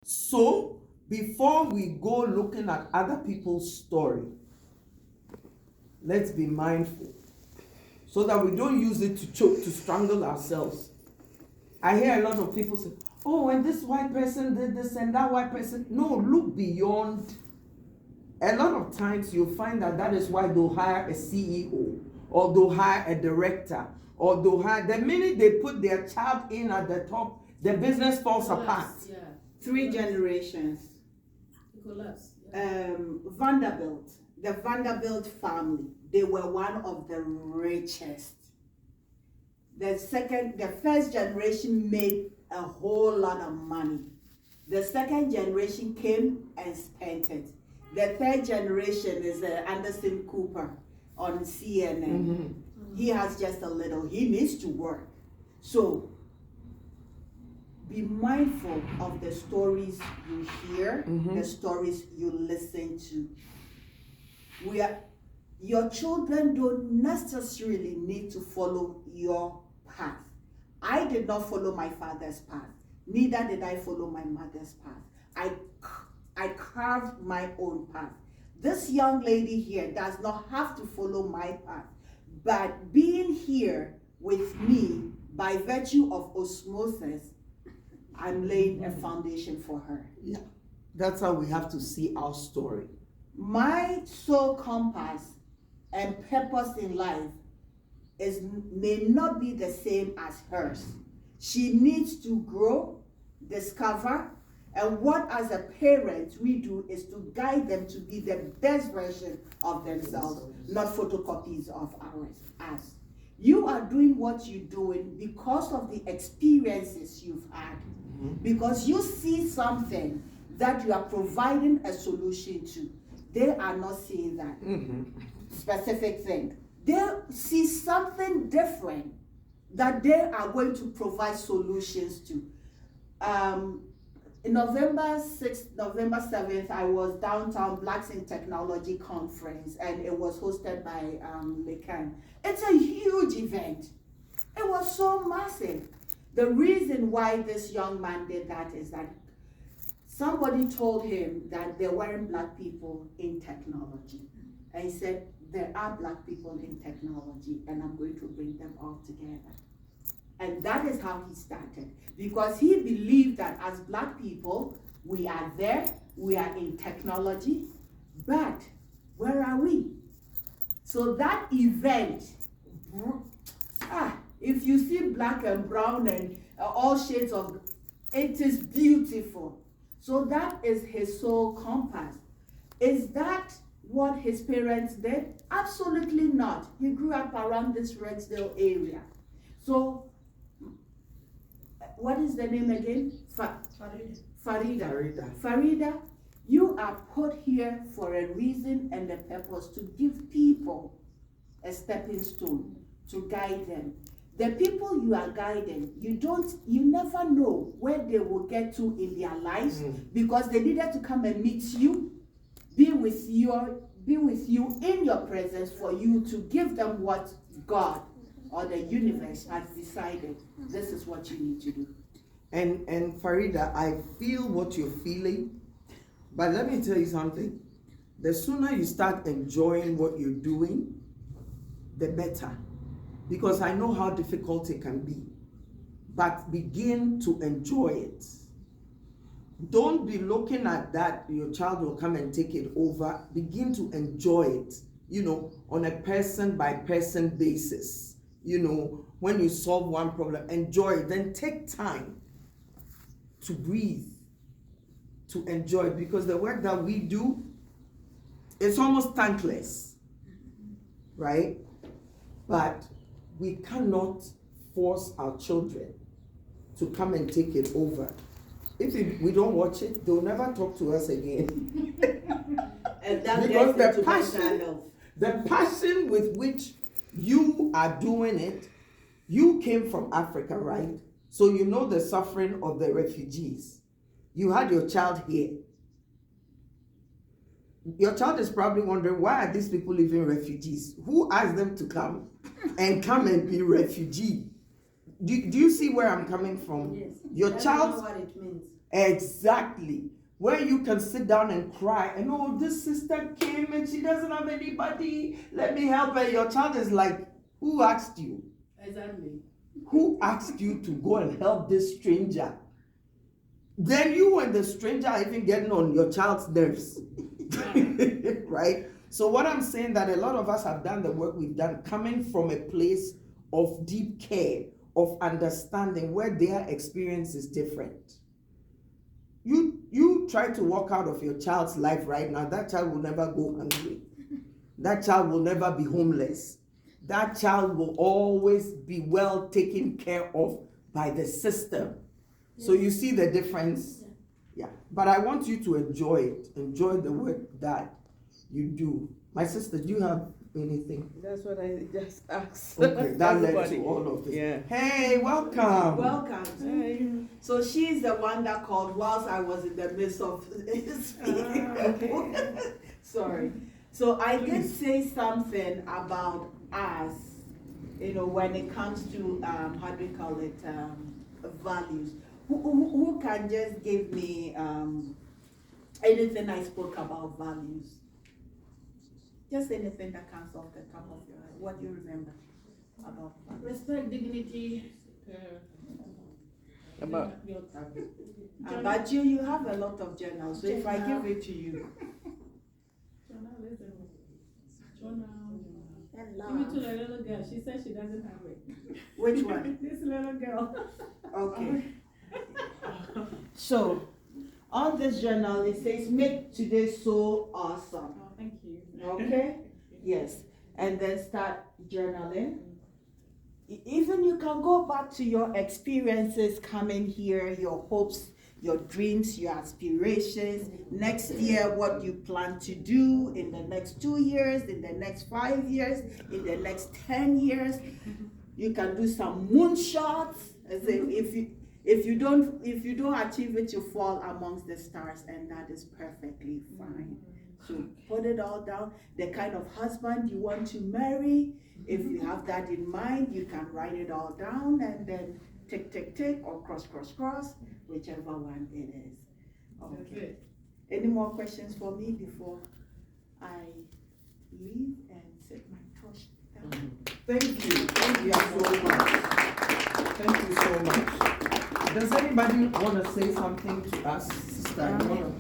So, before we go looking at other people's story, let's be mindful so that we don't use it to choke, to strangle ourselves. I hear a lot of people say, oh, and this white person did this and that white person. No, look beyond. A lot of times you'll find that is why they'll hire a CEO, or they'll hire a director, or they'll hire, the minute they put their child in at the top, the business falls apart. Yeah. 3 generations. Collapse. Vanderbilt, the Vanderbilt family, they were one of the richest. The first generation made a whole lot of money. The second generation came and spent it. The third generation is Anderson Cooper on CNN. He has just a little. He needs to work. So be mindful of the stories you hear, the stories you listen to. Your children don't necessarily need to follow your path. I did not follow my father's path. Neither did I follow my mother's path. I carved my own path. This young lady here does not have to follow my path, but being here with me by virtue of osmosis, I'm laying a foundation for her. Yeah, that's how we have to see our story. My soul compass and purpose in life may not be the same as hers. She needs to grow, discover, and what as a parent we do is to guide them to be the best version of themselves, not photocopies of us. You are doing what you're doing because of the experiences you've had, because you see something that you are providing a solution to. They are not seeing that specific thing. They see something different that they are going to provide solutions to. In November 6th, November 7th, I was downtown Blacks in Technology Conference, and it was hosted by Lekan. It's a huge event. It was so massive. The reason why this young man did that is that somebody told him that there weren't black people in technology. And he said, there are black people in technology, and I'm going to bring them all together. And that is how he started, because he believed that as black people, we are there, we are in technology, but where are we? So that event, if you see black and brown and all shades of, it is beautiful. So that is his soul compass. Is that what his parents did? Absolutely not. He grew up around this Rexdale area. So, what is the name again? Farida, you are put here for a reason and a purpose, to give people a stepping stone, to guide them. The people you are guiding, you never know where they will get to in their lives, because they needed to come and meet you, be with you in your presence, for you to give them what God or the universe has decided. This is what you need to do. And Farida, I feel what you're feeling, but let me tell you something. The sooner you start enjoying what you're doing, the better. Because I know how difficult it can be. But begin to enjoy it. Don't be looking at that your child will come and take it over. Begin to enjoy it, on a person by person basis. When you solve one problem, enjoy it. Then take time to breathe, to enjoy it. Because the work that we do, it's almost thankless, right? But we cannot force our children to come and take it over. If we don't watch it, they'll never talk to us again. And that because the passion with which you are doing it, you came from Africa, right? So you know the suffering of the refugees. You had your child here. Your child is probably wondering, why are these people living refugees? Who asked them to come and be refugee? Do you see where I'm coming from? Yes. Your child, know what it means. Exactly. Where you can sit down and cry and, oh, this sister came and she doesn't have anybody. Let me help her. Your child is like, who asked you? Exactly. Who asked you to go and help this stranger? Then you and the stranger are even getting on your child's nerves. Right? So what I'm saying that a lot of us have done the work we've done coming from a place of deep care, of understanding where their experience is different. You try to walk out of your child's life right now, that child will never go hungry. That child will never be homeless. That child will always be well taken care of by the system. So you see the difference? Yeah. But I want you to enjoy it. Enjoy the work that you do. My sister, do you have anything? That's what I just asked. Okay, that led Everybody. to all of this. Yeah. Hey, welcome. Welcome. So she's the one that called whilst I was in the midst of speaking. Sorry. So I did say something about us, when it comes to, how do we call it, values. Who can just give me anything I spoke about values? Just anything that comes off the top of your head. What do you remember about values? Respect, dignity. About Your But you have a lot of journals, so if I give it to you. Jonah. Give it to the little girl. She said she doesn't have it. Which one? This little girl. Okay. So, on this journal, it says, make today so awesome. Oh, thank you. Okay? Yes. And then start journaling. Even you can go back to your experiences coming here, your hopes, your dreams, your aspirations. Next year, what you plan to do in the next 2 years, in the next 5 years, in the next 10 years. You can do some moonshots. As if you don't achieve it, you fall amongst the stars, and that is perfectly fine. So put it all down. The kind of husband you want to marry, if you have that in mind, you can write it all down and then tick, tick, tick, or cross, cross, cross, whichever one it is. That's Okay. it. Any more questions for me before I leave and set my torch down? Thank you. Thank you so much. Thank you so much. Does anybody want to say something to us, Sister? You wanna-